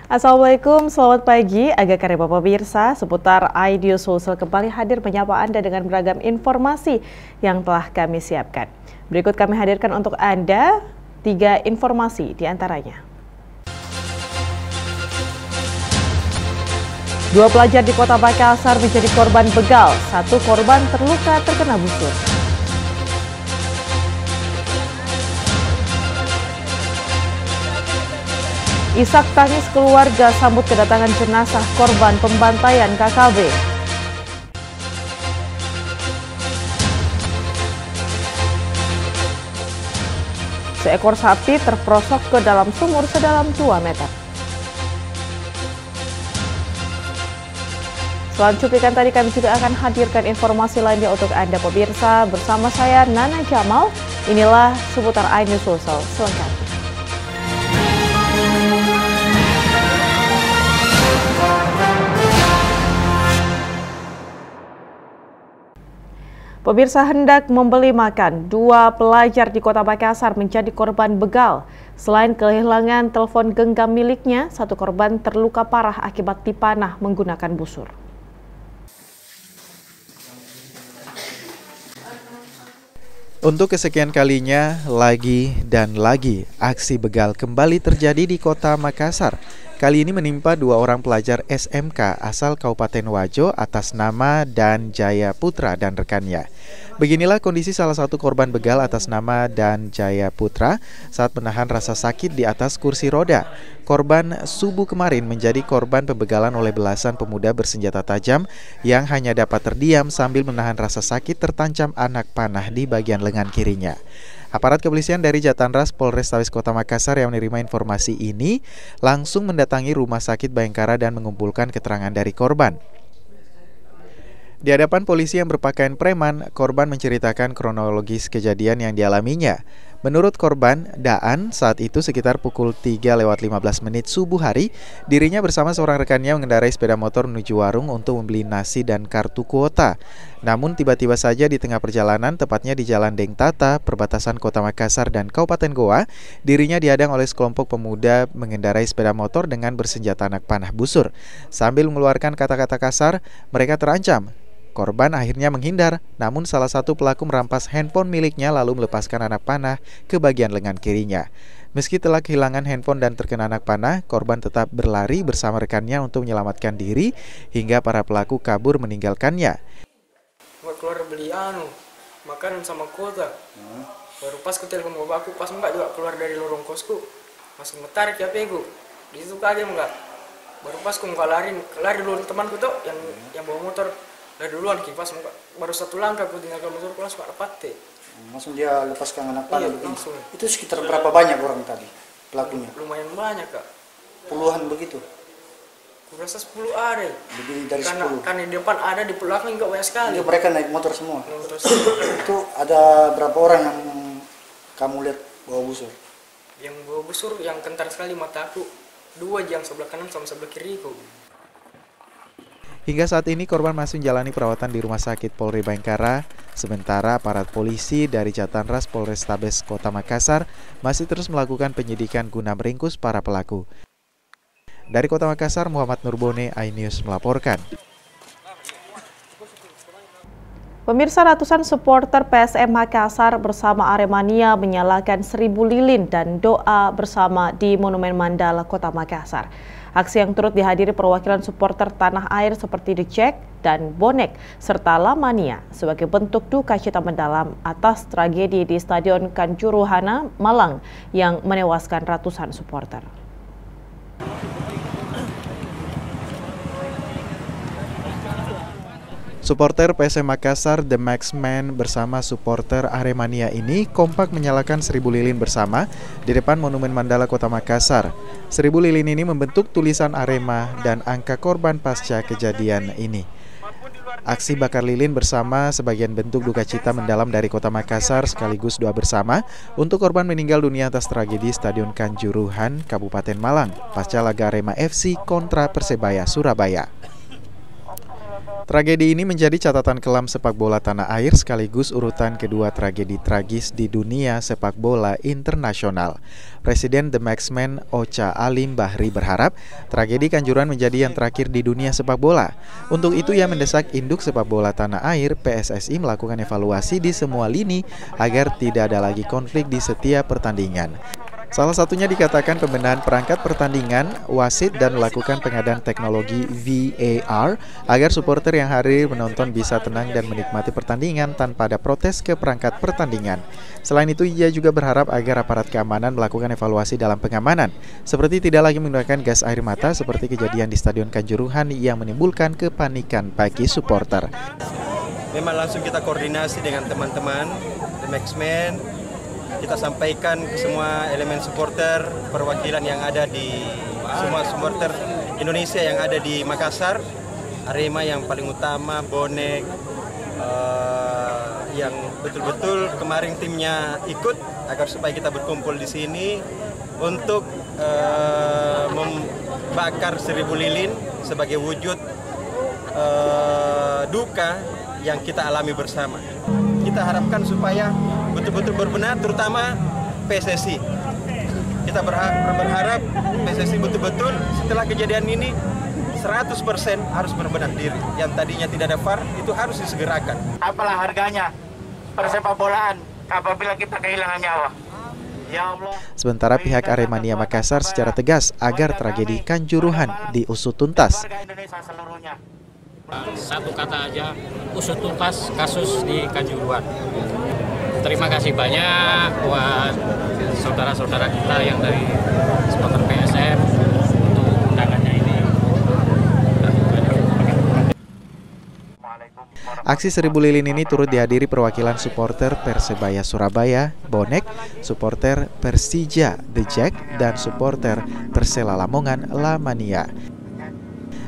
Assalamualaikum, selamat pagi. Agak karya Bapak Pemirsa, seputar iNews Sulsel kembali hadir menyapa Anda dengan beragam informasi yang telah kami siapkan. Berikut kami hadirkan untuk Anda 3 informasi diantaranya. 2 pelajar di Kota Makassar menjadi korban begal, 1 korban terluka terkena busur. Isak tangis keluarga sambut kedatangan jenazah korban pembantaian KKB. Seekor sapi terperosok ke dalam sumur sedalam 2 meter. Selain cuplikan tadi, kami juga akan hadirkan informasi lainnya untuk Anda pemirsa. Bersama saya Nana Jamal, inilah seputar iNews Sulsel selengkapnya. Pemirsa, hendak membeli makan, 2 pelajar di Kota Makassar menjadi korban begal. Selain kehilangan telepon genggam miliknya, 1 korban terluka parah akibat dipanah menggunakan busur. Untuk kesekian kalinya, lagi dan lagi, aksi begal kembali terjadi di Kota Makassar. Kali ini menimpa 2 orang pelajar SMK asal Kabupaten Wajo atas nama Dan Jaya Putra dan rekannya. Beginilah kondisi salah satu korban begal atas nama Dan Jaya Putra saat menahan rasa sakit di atas kursi roda. Korban subuh kemarin menjadi korban pembegalan oleh belasan pemuda bersenjata tajam yang hanya dapat terdiam sambil menahan rasa sakit tertancap anak panah di bagian lengan kirinya. Aparat kepolisian dari Jatanras Polrestabes Kota Makassar yang menerima informasi ini langsung mendatangi Rumah Sakit Bayangkara dan mengumpulkan keterangan dari korban. Di hadapan polisi yang berpakaian preman, korban menceritakan kronologis kejadian yang dialaminya. Menurut korban, Daan saat itu sekitar pukul 3:15 subuh hari, dirinya bersama seorang rekannya mengendarai sepeda motor menuju warung untuk membeli nasi dan kartu kuota. Namun tiba-tiba saja di tengah perjalanan, tepatnya di Jalan Deng Tata, perbatasan Kota Makassar dan Kabupaten Goa, dirinya dihadang oleh sekelompok pemuda mengendarai sepeda motor dengan bersenjata anak panah busur. Sambil mengeluarkan kata-kata kasar, mereka terancam. Korban akhirnya menghindar, namun salah satu pelaku merampas handphone miliknya lalu melepaskan anak panah ke bagian lengan kirinya. Meski telah kehilangan handphone dan terkena anak panah, korban tetap berlari bersama rekannya untuk menyelamatkan diri hingga para pelaku kabur meninggalkannya. Keluar beli makanan sama kuota. Baru pas ke telepon bapakku, pas enggak juga keluar dari lorong kosku. Masuk ngetarik HP-ku. Di situ kaget enggak. Baru pas ku lari dulu temanku tuh yang bawa motor. Dari duluan kipas baru 1 langkah aku tinggalkan motor, aku langsung dapat. Langsung dia lepaskan anak panah. Iya, langsung. Itu sekitar berapa banyak orang tadi pelakunya? Lumayan banyak, Kak. Puluhan begitu? Kurasa 10 ada. Lebih dari 10? Karena di depan ada, di belakang enggak banyak sekali. Itu mereka naik motor semua? Itu ada berapa orang yang kamu lihat bawa busur? Yang bawa busur, yang kentar sekali mata aku, 2 yang sebelah kanan sama sebelah kiriku. Hingga saat ini korban masih menjalani perawatan di Rumah Sakit Polri Bayangkara, sementara aparat polisi dari Jatanras Polrestabes Kota Makassar masih terus melakukan penyidikan guna meringkus para pelaku. Dari Kota Makassar, Muhammad Nurbone, iNews melaporkan. Pemirsa, ratusan supporter PSM Makassar bersama Aremania menyalakan 1000 lilin dan doa bersama di Monumen Mandala Kota Makassar. Aksi yang turut dihadiri perwakilan supporter tanah air seperti The Jack dan Bonek serta Lamania sebagai bentuk duka cita mendalam atas tragedi di Stadion Kanjuruhan Malang yang menewaskan ratusan supporter. Supporter PSM Makassar The Maxman bersama supporter Aremania ini kompak menyalakan 1000 lilin bersama di depan Monumen Mandala Kota Makassar. 1000 lilin ini membentuk tulisan Arema dan angka korban pasca kejadian ini. Aksi bakar lilin bersama sebagian bentuk duka cita mendalam dari Kota Makassar sekaligus doa bersama untuk korban meninggal dunia atas tragedi Stadion Kanjuruhan, Kabupaten Malang pasca laga Arema FC kontra Persebaya Surabaya. Tragedi ini menjadi catatan kelam sepak bola tanah air sekaligus urutan kedua tragedi tragis di dunia sepak bola internasional. Presiden The Maxman Ocha Alim Bahri berharap tragedi Kanjuruhan menjadi yang terakhir di dunia sepak bola. Untuk itu ia mendesak induk sepak bola tanah air PSSI melakukan evaluasi di semua lini agar tidak ada lagi konflik di setiap pertandingan. Salah satunya dikatakan pembenahan perangkat pertandingan, wasit, dan melakukan pengadaan teknologi VAR agar supporter yang hadir menonton bisa tenang dan menikmati pertandingan tanpa ada protes ke perangkat pertandingan. Selain itu, ia juga berharap agar aparat keamanan melakukan evaluasi dalam pengamanan, seperti tidak lagi menggunakan gas air mata seperti kejadian di Stadion Kanjuruhan yang menimbulkan kepanikan bagi supporter. Memang langsung kita koordinasi dengan teman-teman The Maxman. Kita sampaikan ke semua elemen supporter, perwakilan yang ada di semua supporter Indonesia yang ada di Makassar, Arema yang paling utama, bonek, yang betul-betul kemarin timnya ikut agar supaya kita berkumpul di sini untuk membakar 1000 lilin sebagai wujud duka yang kita alami bersama. Kita harapkan supaya betul-betul berbenah, terutama PSSI. Kita berharap PSSI betul-betul setelah kejadian ini 100% harus berbenah diri. Yang tadinya tidak ada VAR itu harus disegerakan. Apalah harganya persepak bolaan apabila kita kehilangan nyawa. Ya Allah. Sementara pihak Aremania Makassar secara tegas agar tragedi Kanjuruhan diusut tuntas. Satu kata aja, usut tuntas kasus di Kanjuruhan. Terima kasih banyak buat saudara-saudara kita yang dari supporter PSM untuk undangannya ini. Aksi 1000 lilin ini turut dihadiri perwakilan supporter Persebaya Surabaya, Bonek, supporter Persija, The Jack, dan supporter Persela Lamongan, La Mania.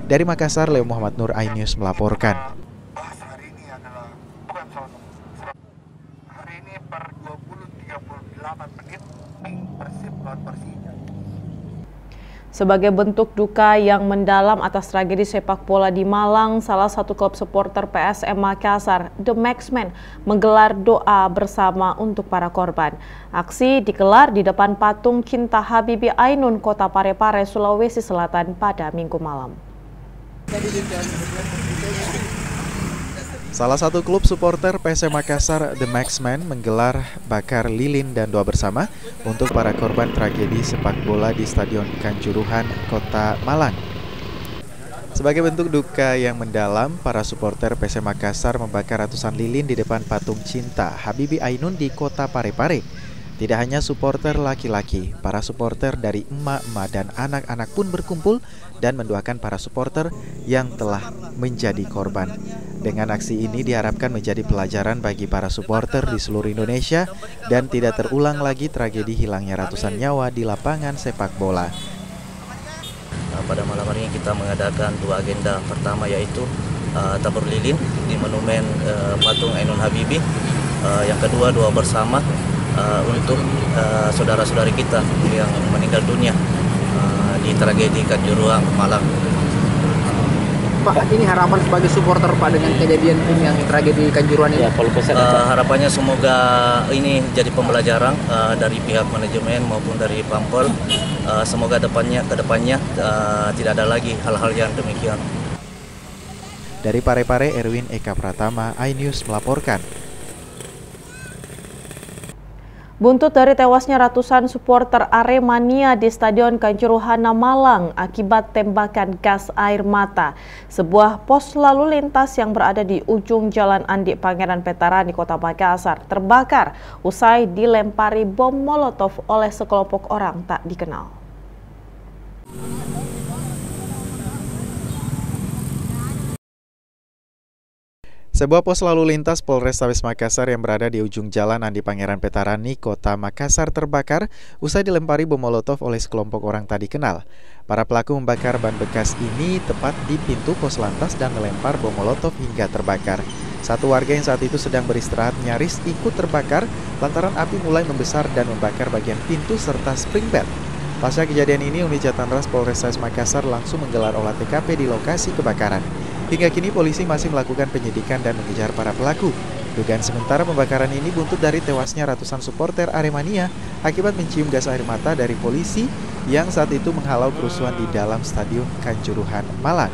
Dari Makassar, Leo Muhammad Nur, iNews melaporkan. Hari ini per 20.38 menit Persib lawan Persija. Sebagai bentuk duka yang mendalam atas tragedi sepak bola di Malang, salah satu klub supporter PSM Makassar, The Maxman, menggelar doa bersama untuk para korban. Aksi digelar di depan patung Cinta Habibie Ainun, Kota Parepare, Sulawesi Selatan pada Minggu malam. Salah satu klub supporter PSM Makassar, The Maxman, menggelar bakar lilin dan doa bersama untuk para korban tragedi sepak bola di Stadion Kanjuruhan, Kota Malang. Sebagai bentuk duka yang mendalam, para supporter PSM Makassar membakar ratusan lilin di depan patung Cinta Habibie Ainun di Kota Parepare. Tidak hanya supporter laki-laki, para supporter dari emak-emak dan anak-anak pun berkumpul dan mendoakan para supporter yang telah menjadi korban. Dengan aksi ini diharapkan menjadi pelajaran bagi para supporter di seluruh Indonesia dan tidak terulang lagi tragedi hilangnya ratusan nyawa di lapangan sepak bola. Pada malam hari ini kita mengadakan dua agenda. Pertama yaitu tabur lilin di monumen patung Ainun Habibie. Yang kedua doa bersama untuk saudara-saudari kita yang meninggal dunia di tragedi Kanjuruhan, Malang. Pak, ini harapan sebagai supporter Pak dengan kejadian ini yang tragedi Kanjuruhan ini? Harapannya semoga ini jadi pembelajaran dari pihak manajemen maupun dari Pampol. Semoga kedepannya tidak ada lagi hal-hal yang demikian. Dari Parepare, Erwin Eka Pratama, iNews melaporkan. Buntut dari tewasnya ratusan supporter Aremania di Stadion Kanjuruhan Malang akibat tembakan gas air mata. Sebuah pos lalu lintas yang berada di ujung Jalan Andi Pangeran Veteran di Kota Makassar terbakar usai dilempari bom molotov oleh sekelompok orang tak dikenal. Sebuah pos lalu lintas Polrestabes Makassar yang berada di ujung Jalan Andi Pangeran Veterani, Kota Makassar terbakar usai dilempari bom molotov oleh sekelompok orang tak dikenal. Para pelaku membakar ban bekas ini tepat di pintu pos lantas dan melempar bom molotov hingga terbakar. Satu warga yang saat itu sedang beristirahat nyaris ikut terbakar lantaran api mulai membesar dan membakar bagian pintu serta springbed. Pasca kejadian ini, unit Jatanras Polrestabes Makassar langsung menggelar olah TKP di lokasi kebakaran. Hingga kini polisi masih melakukan penyidikan dan mengejar para pelaku. Dugaan sementara pembakaran ini buntut dari tewasnya ratusan supporter Aremania akibat mencium gas air mata dari polisi yang saat itu menghalau kerusuhan di dalam Stadion Kanjuruhan, Malang.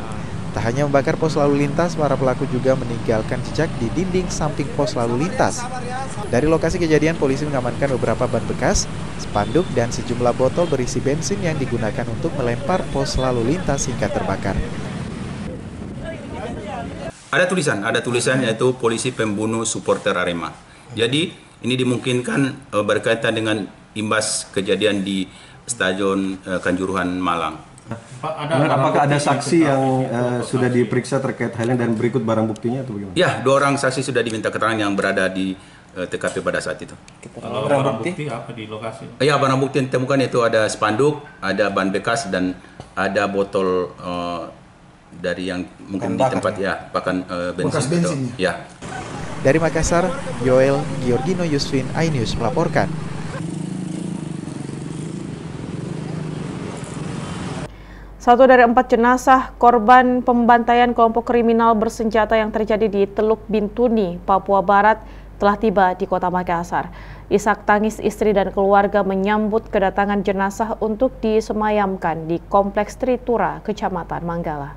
Tak hanya membakar pos lalu lintas, para pelaku juga meninggalkan jejak di dinding samping pos lalu lintas. Dari lokasi kejadian, polisi mengamankan beberapa ban bekas, spanduk, dan sejumlah botol berisi bensin yang digunakan untuk melempar pos lalu lintas hingga terbakar. Ada tulisan yaitu polisi pembunuh supporter Arema. Jadi ini dimungkinkan berkaitan dengan imbas kejadian di Stadion Kanjuruhan, Malang. Apakah ada saksi yang sudah diperiksa terkait hal ini dan berikut barang buktinya atau bagaimana? Ya, 2 orang saksi sudah diminta keterangan yang berada di TKP pada saat itu. Kalau barang bukti apa di lokasi? Ya, barang bukti yang ditemukan itu ada spanduk, ada ban bekas, dan ada botol dari yang mungkin di tempat ya pakan bensin. Ya. Dari Makassar, Yoel Giorgino Yusvin, iNews melaporkan. Satu dari 4 jenazah korban pembantaian kelompok kriminal bersenjata yang terjadi di Teluk Bintuni, Papua Barat telah tiba di Kota Makassar. Isak tangis istri dan keluarga menyambut kedatangan jenazah untuk disemayamkan di Kompleks Tritura, Kecamatan Manggala.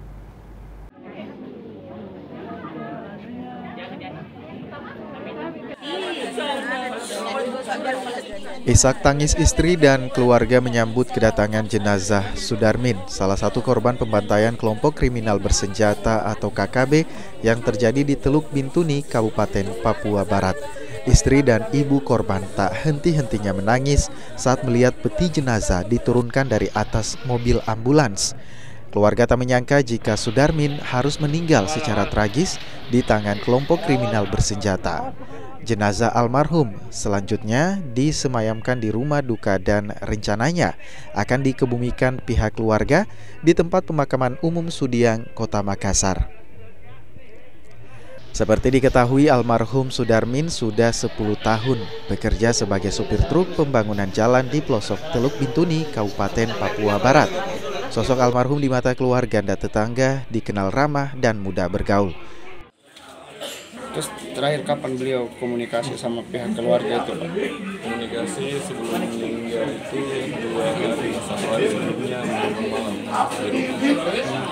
Isak tangis istri dan keluarga menyambut kedatangan jenazah Sudarmin, salah satu korban pembantaian kelompok kriminal bersenjata atau KKB yang terjadi di Teluk Bintuni, Kabupaten Papua Barat. Istri dan ibu korban tak henti-hentinya menangis saat melihat peti jenazah diturunkan dari atas mobil ambulans. Keluarga tak menyangka jika Sudarmin harus meninggal secara tragis di tangan kelompok kriminal bersenjata. Jenazah almarhum selanjutnya disemayamkan di rumah duka dan rencananya akan dikebumikan pihak keluarga di tempat pemakaman umum Sudiang, Kota Makassar. Seperti diketahui, almarhum Sudarmin sudah 10 tahun bekerja sebagai supir truk pembangunan jalan di pelosok Teluk Bintuni, Kabupaten Papua Barat. Sosok almarhum di mata keluarga dan tetangga dikenal ramah dan mudah bergaul. Terus terakhir kapan beliau komunikasi sama pihak keluarga itu, Pak? Komunikasi sebelum meninggal itu 2 hari, 1 hari sebelumnya malam.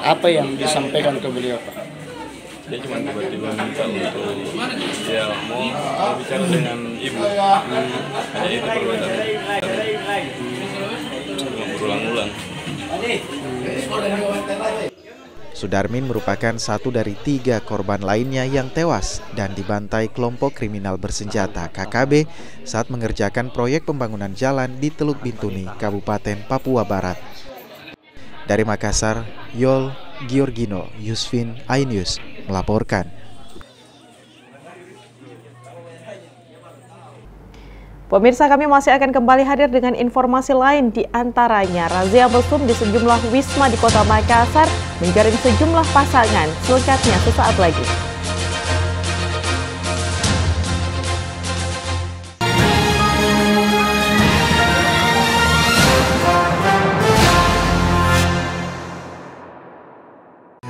Apa yang disampaikan ke beliau, Pak? Dia cuma tiba-tiba minta untuk ya mau bicara dengan ibu. Hanya itu perbedaan. Berulang-ulang. Sudarmin merupakan satu dari 3 korban lainnya yang tewas dan dibantai kelompok kriminal bersenjata KKB saat mengerjakan proyek pembangunan jalan di Teluk Bintuni, Kabupaten Papua Barat. Dari Makassar, Yoel Giorgino Yusvin, iNews melaporkan. Pemirsa, kami masih akan kembali hadir dengan informasi lain, di antaranya razia mesum di sejumlah wisma di Kota Makassar menjaring sejumlah pasangan. Selengkapnya sesaat lagi.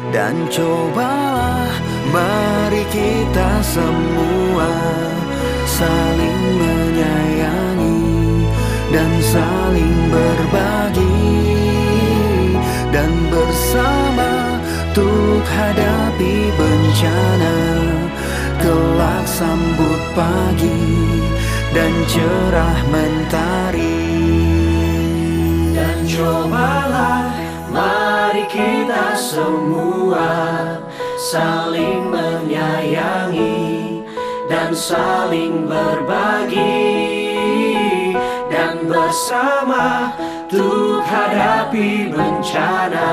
Dan cobalah mari kita semua saling menyayangi dan saling berbagi, dan bersama untuk hadapi bencana, kelak sambut pagi dan cerah mentari. Dan cobalah mari kita semua saling menyayangi dan saling berbagi, dan bersama untuk hadapi bencana,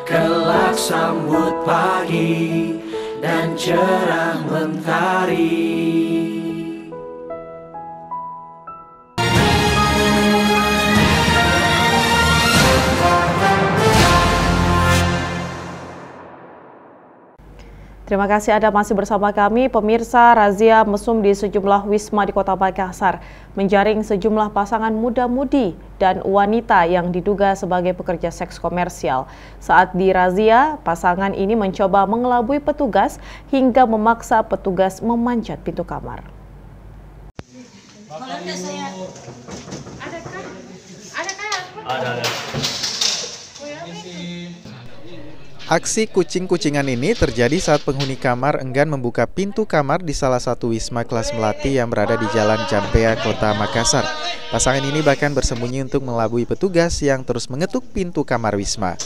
kelak sambut pagi dan cerah mentari. Terima kasih Anda masih bersama kami. Pemirsa, razia mesum di sejumlah wisma di Kota Makassar menjaring sejumlah pasangan muda-mudi dan wanita yang diduga sebagai pekerja seks komersial. Saat dirazia, pasangan ini mencoba mengelabui petugas hingga memaksa petugas memanjat pintu kamar. Aksi kucing-kucingan ini terjadi saat penghuni kamar enggan membuka pintu kamar di salah satu wisma kelas melati yang berada di Jalan Jampea, Kota Makassar. Pasangan ini bahkan bersembunyi untuk mengelabui petugas yang terus mengetuk pintu kamar wisma.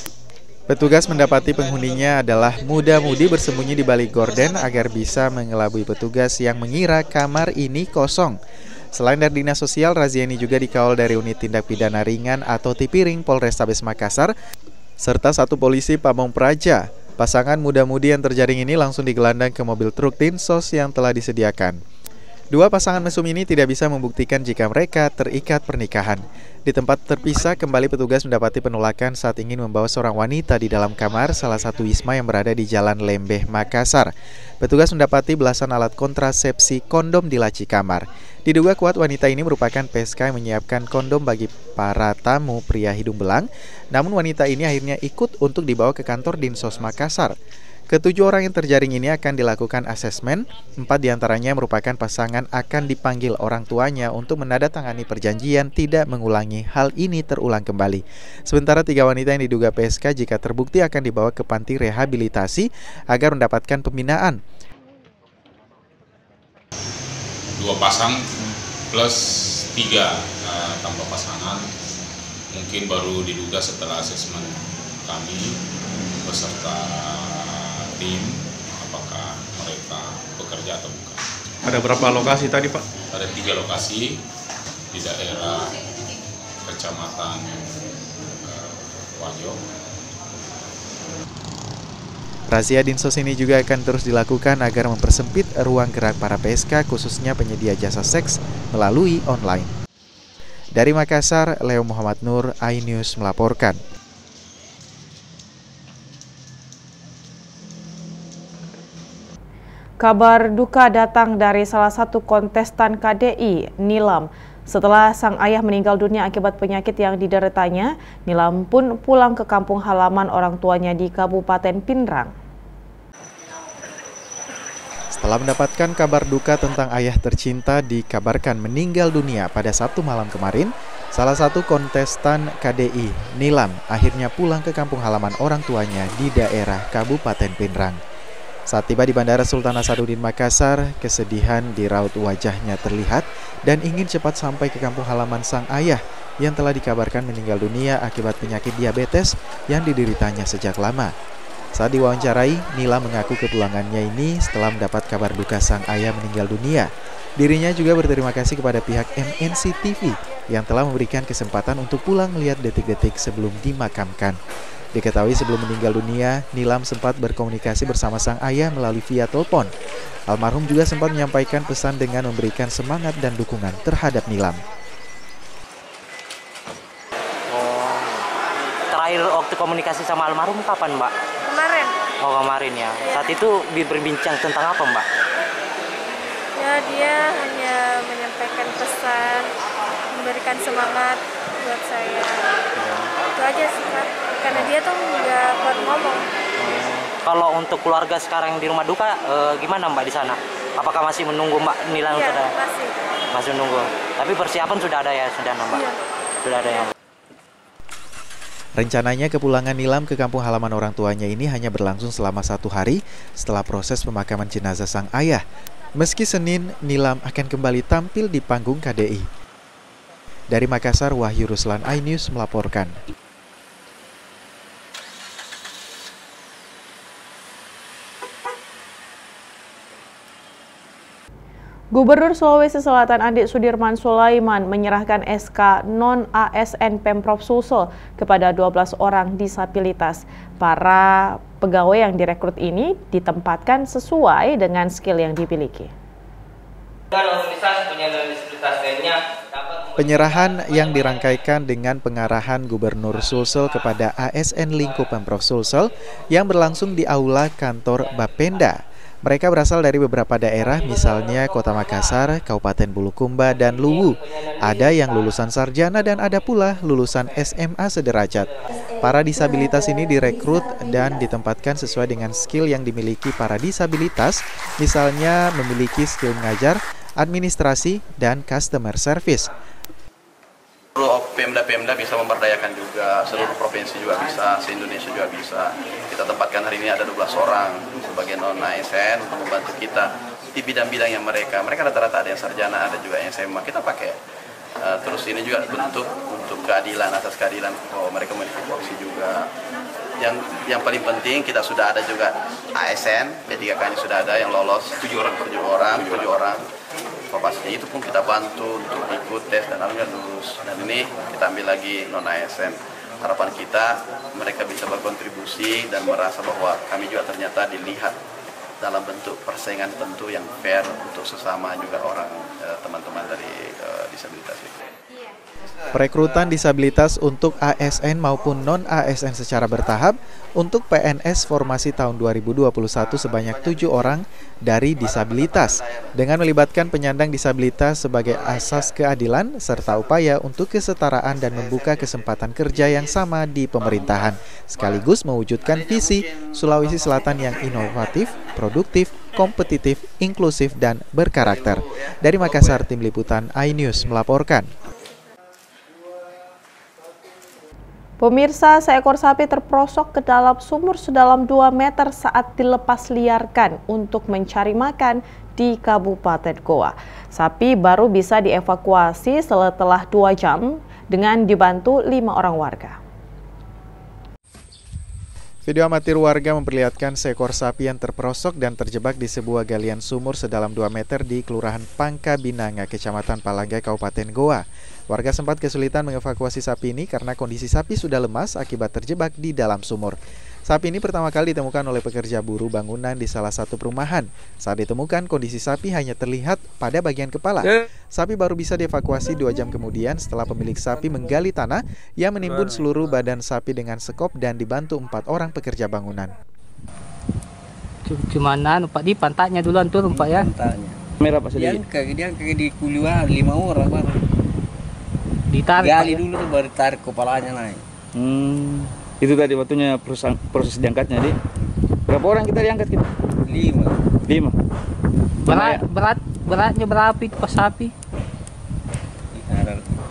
Petugas mendapati penghuninya adalah muda-mudi bersembunyi di balik gorden agar bisa mengelabui petugas yang mengira kamar ini kosong. Selain dari Dinas Sosial, razia ini juga dikawal dari Unit Tindak Pidana Ringan atau Tipiring Polrestabes Makassar, serta satu polisi Pamong Praja. Pasangan muda-mudi yang terjaring ini langsung digelandang ke mobil truk Dinsos yang telah disediakan. Dua pasangan mesum ini tidak bisa membuktikan jika mereka terikat pernikahan. Di tempat terpisah, kembali petugas mendapati penolakan saat ingin membawa seorang wanita di dalam kamar salah satu wisma yang berada di Jalan Lembeh, Makassar. Petugas mendapati belasan alat kontrasepsi kondom di laci kamar. Diduga kuat wanita ini merupakan PSK yang menyiapkan kondom bagi para tamu pria hidung belang, namun wanita ini akhirnya ikut untuk dibawa ke kantor Dinsos Makassar. Ketujuh orang yang terjaring ini akan dilakukan asesmen. 4 diantaranya merupakan pasangan akan dipanggil orang tuanya untuk menandatangani perjanjian tidak mengulangi hal ini terulang kembali. Sementara 3 wanita yang diduga PSK jika terbukti akan dibawa ke panti rehabilitasi agar mendapatkan pembinaan. 2 pasang plus 3 tambah pasangan mungkin baru diduga setelah asesmen kami beserta tim apakah mereka bekerja atau bukan. Ada berapa lokasi tadi Pak? Ada 3 lokasi di daerah Kecamatan Wajo. Razia Dinsos ini juga akan terus dilakukan agar mempersempit ruang gerak para PSK khususnya penyedia jasa seks melalui online. Dari Makassar, Leo Muhammad Nur, iNews melaporkan. Kabar duka datang dari salah satu kontestan KDI, Nilam. Setelah sang ayah meninggal dunia akibat penyakit yang dideritanya, Nilam pun pulang ke kampung halaman orang tuanya di Kabupaten Pinrang. Setelah mendapatkan kabar duka tentang ayah tercinta dikabarkan meninggal dunia pada Sabtu malam kemarin, salah satu kontestan KDI, Nilam, akhirnya pulang ke kampung halaman orang tuanya di daerah Kabupaten Pinrang. Saat tiba di Bandara Sultan Hasanuddin Makassar, kesedihan di raut wajahnya terlihat dan ingin cepat sampai ke kampung halaman sang ayah yang telah dikabarkan meninggal dunia akibat penyakit diabetes yang dideritanya sejak lama. Saat diwawancarai, Nila mengaku kepulangannya ini setelah mendapat kabar duka sang ayah meninggal dunia. Dirinya juga berterima kasih kepada pihak MNC TV yang telah memberikan kesempatan untuk pulang melihat detik-detik sebelum dimakamkan. Diketahui sebelum meninggal dunia, Nilam sempat berkomunikasi bersama sang ayah melalui via telepon. Almarhum juga sempat menyampaikan pesan dengan memberikan semangat dan dukungan terhadap Nilam. Terakhir waktu komunikasi sama almarhum kapan, Mbak? Kemarin. Oh, kemarin ya. Saat itu berbincang tentang apa, Mbak? Ya, dia hanya menyampaikan pesan, memberikan semangat buat saya. Itu aja sih, Pak. Karena dia tuh nggak buat ngomong. Kalau untuk keluarga sekarang yang di rumah duka, gimana Mbak di sana? Apakah masih menunggu Mbak Nila? Iya, untuk masih menunggu. Tapi persiapan sudah ada ya, sudah Mbak? Iya. Sudah ada ya. Rencananya kepulangan Nilam ke kampung halaman orang tuanya ini hanya berlangsung selama 1 hari setelah proses pemakaman jenazah sang ayah. Meski Senin, Nilam akan kembali tampil di panggung KDI. Dari Makassar, Wahyu Ruslan, iNews melaporkan. Gubernur Sulawesi Selatan Andik Sudirman Sulaiman menyerahkan SK non-ASN Pemprov Sulsel kepada 12 orang disabilitas. Para pegawai yang direkrut ini ditempatkan sesuai dengan skill yang dimiliki. Penyerahan yang dirangkaikan dengan pengarahan Gubernur Sulsel kepada ASN lingkup Pemprov Sulsel yang berlangsung di Aula Kantor Bapenda. Mereka berasal dari beberapa daerah, misalnya Kota Makassar, Kabupaten Bulukumba, dan Luwu. Ada yang lulusan sarjana dan ada pula lulusan SMA sederajat. Para disabilitas ini direkrut dan ditempatkan sesuai dengan skill yang dimiliki para disabilitas, misalnya memiliki skill mengajar, administrasi, dan customer service. Seluruh Pemda-Pemda bisa memberdayakan juga, seluruh provinsi juga bisa, se-Indonesia juga bisa. Kita tempatkan hari ini ada 12 orang sebagai non-ASN untuk membantu kita di bidang-bidang yang mereka rata-rata ada yang sarjana, ada juga yang SMA, kita pakai. Terus ini juga bentuk untuk keadilan, atas keadilan mereka memiliki porsi juga. Yang paling penting kita sudah ada juga ASN, P3K-nya sudah ada yang lolos 7 orang. Pastinya itu pun kita bantu untuk ikut tes dan alhamdulillah lulus. Dan ini kita ambil lagi non-ASN. Harapan kita mereka bisa berkontribusi dan merasa bahwa kami juga ternyata dilihat dalam bentuk persaingan tentu yang fair untuk sesama juga orang teman-teman dari disabilitas itu. Perekrutan disabilitas untuk ASN maupun non-ASN secara bertahap untuk PNS formasi tahun 2021 sebanyak 7 orang dari disabilitas dengan melibatkan penyandang disabilitas sebagai asas keadilan serta upaya untuk kesetaraan dan membuka kesempatan kerja yang sama di pemerintahan sekaligus mewujudkan visi Sulawesi Selatan yang inovatif, produktif, kompetitif, inklusif, dan berkarakter. Dari Makassar, Tim Liputan iNews melaporkan. Pemirsa, seekor sapi terperosok ke dalam sumur sedalam 2 meter saat dilepas liarkan untuk mencari makan di Kabupaten Goa. Sapi baru bisa dievakuasi setelah 2 jam dengan dibantu 5 orang warga. Video amatir warga memperlihatkan seekor sapi yang terperosok dan terjebak di sebuah galian sumur sedalam 2 meter di Kelurahan Pangka Binanga, Kecamatan Palangga, Kabupaten Goa. Warga sempat kesulitan mengevakuasi sapi ini karena kondisi sapi sudah lemas akibat terjebak di dalam sumur. Sapi ini pertama kali ditemukan oleh pekerja buruh bangunan di salah satu perumahan. Saat ditemukan, kondisi sapi hanya terlihat pada bagian kepala. Sapi baru bisa dievakuasi 2 jam kemudian setelah pemilik sapi menggali tanah yang menimbun seluruh badan sapi dengan sekop dan dibantu 4 orang pekerja bangunan. Cuman Pak di pantatnya duluan turun Pak ya. Pantatnya. Merah Pak sedikit. Dia di kuliah 5 orang Pak. Ditarik gali dulu tuh baru tarik kepalanya naik. Itu tadi waktunya proses diangkatnya, Dik. Berapa orang kita diangkat kita? 5. Beratnya berapa itu pas sapi?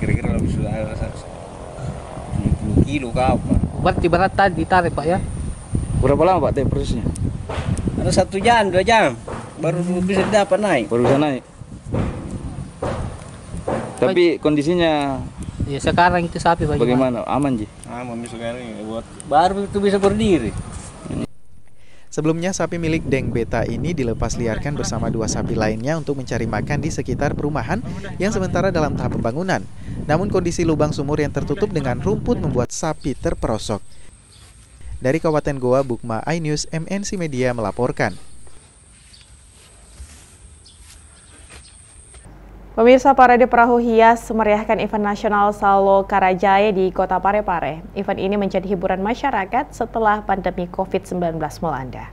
Kira-kira lebih sudah ada 70 kilo ke apa. Berarti berat tadi ditarik Pak ya? Berapa lama Pak prosesnya? Ada 1 jam, 2 jam baru bisa dapat naik. Baru bisa naik. Tapi kondisinya ya sekarang itu sapi bagaimana? Aman Ji? Aman sekarang buat baru itu bisa berdiri. Sebelumnya sapi milik Deng Beta ini dilepas liarkan bersama 2 sapi lainnya untuk mencari makan di sekitar perumahan yang sementara dalam tahap pembangunan. Namun kondisi lubang sumur yang tertutup dengan rumput membuat sapi terperosok. Dari Kabupaten Goa, Bukma iNews MNC Media melaporkan. Pemirsa, parade perahu hias memeriahkan event nasional Salo Karajae di Kota Parepare. Event ini menjadi hiburan masyarakat setelah pandemi COVID-19 melanda.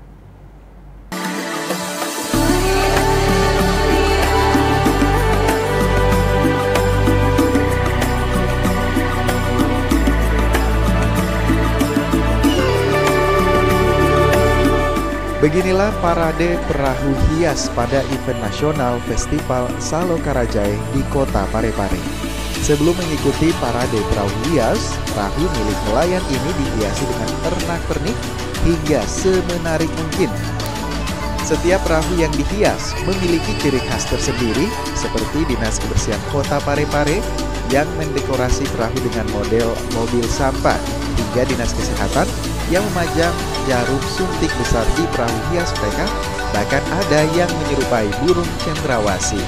Beginilah parade perahu hias pada event nasional Festival Salo Karajae di Kota Parepare. Sebelum mengikuti parade perahu hias, perahu milik nelayan ini dihiasi dengan pernak-pernik hingga semenarik mungkin. Setiap perahu yang dihias memiliki ciri khas tersendiri, seperti Dinas Kebersihan Kota Parepare yang mendekorasi perahu dengan model mobil sampah, hingga Dinas Kesehatan yang memajang jarum suntik besar di perahu hias mereka, bahkan ada yang menyerupai burung cendrawasih.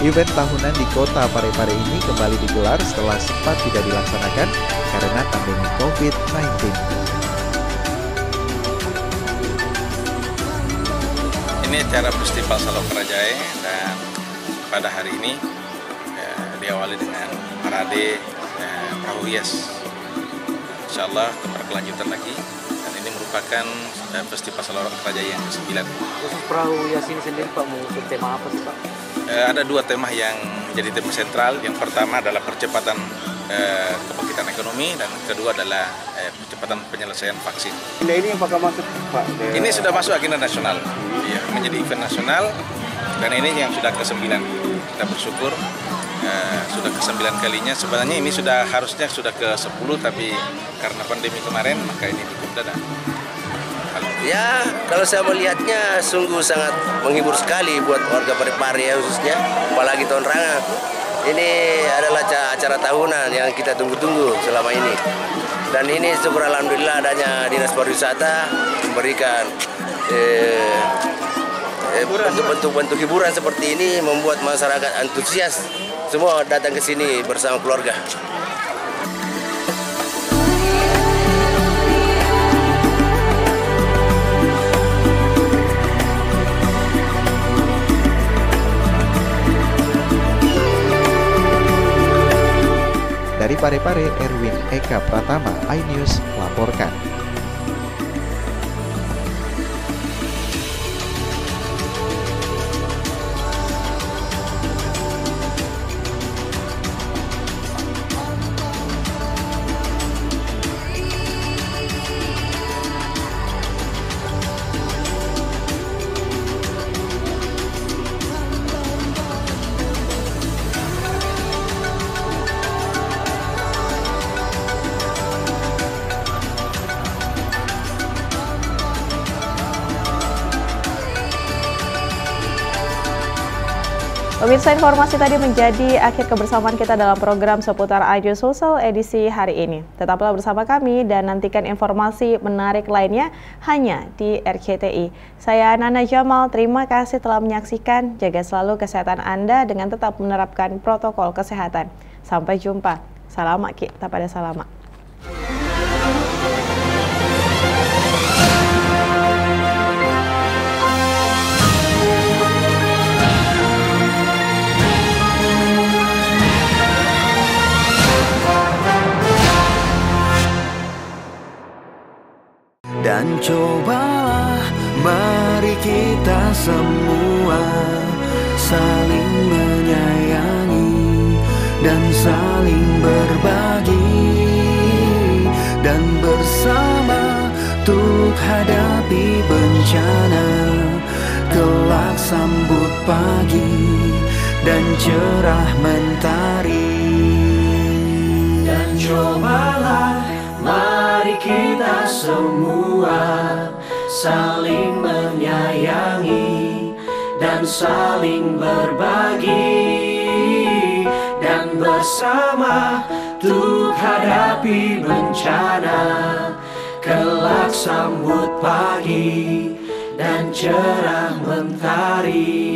Event tahunan di Kota Parepare ini kembali digelar setelah sempat tidak dilaksanakan karena pandemi COVID-19. Ini acara Festival Salo Karajae dan pada hari ini diawali dengan parade perahu hias. Insya Allah berkelanjutan lagi, dan ini merupakan Festival Salorong Kertajaya yang ke-9. Khusus perahu Yasin sendiri Pak, mengusung tema apa sih Pak? Ada 2 tema yang menjadi tema sentral. Yang pertama adalah percepatan kebangkitan ekonomi, dan kedua adalah percepatan penyelesaian vaksin. Ini apakah masuk Pak? Ini sudah masuk agenda nasional, ya, menjadi event nasional, dan ini yang sudah ke-9. Kita bersyukur sudah ke-9 kalinya. Sebenarnya ini harusnya sudah ke-10, tapi karena pandemi kemarin maka ini ditunda. Ya, kalau saya melihatnya sungguh sangat menghibur sekali buat warga Parepare ya, khususnya, apalagi tahun Ranga. Ini adalah acara tahunan yang kita tunggu-tunggu selama ini. Dan ini syukur alhamdulillah adanya Dinas Pariwisata memberikan bentuk-bentuk hiburan seperti ini, membuat masyarakat antusias semua datang ke sini bersama keluarga. Dari Parepare, Erwin Eka Pratama, iNews melaporkan. Pemirsa, informasi tadi menjadi akhir kebersamaan kita dalam program seputar iNews Sulsel edisi hari ini. Tetaplah bersama kami dan nantikan informasi menarik lainnya hanya di RCTI. Saya Nana Jamal, terima kasih telah menyaksikan. Jaga selalu kesehatan Anda dengan tetap menerapkan protokol kesehatan. Sampai jumpa. Salamat kita pada salamat. Dan cobalah mari kita semua saling menyayangi dan saling berbagi, dan bersama untuk hadapi bencana, kelak sambut pagi dan cerah mentari. Dan cobalah mari kita semua saling menyayangi dan saling berbagi, dan bersama untuk hadapi bencana, kelak sambut pagi dan cerah mentari.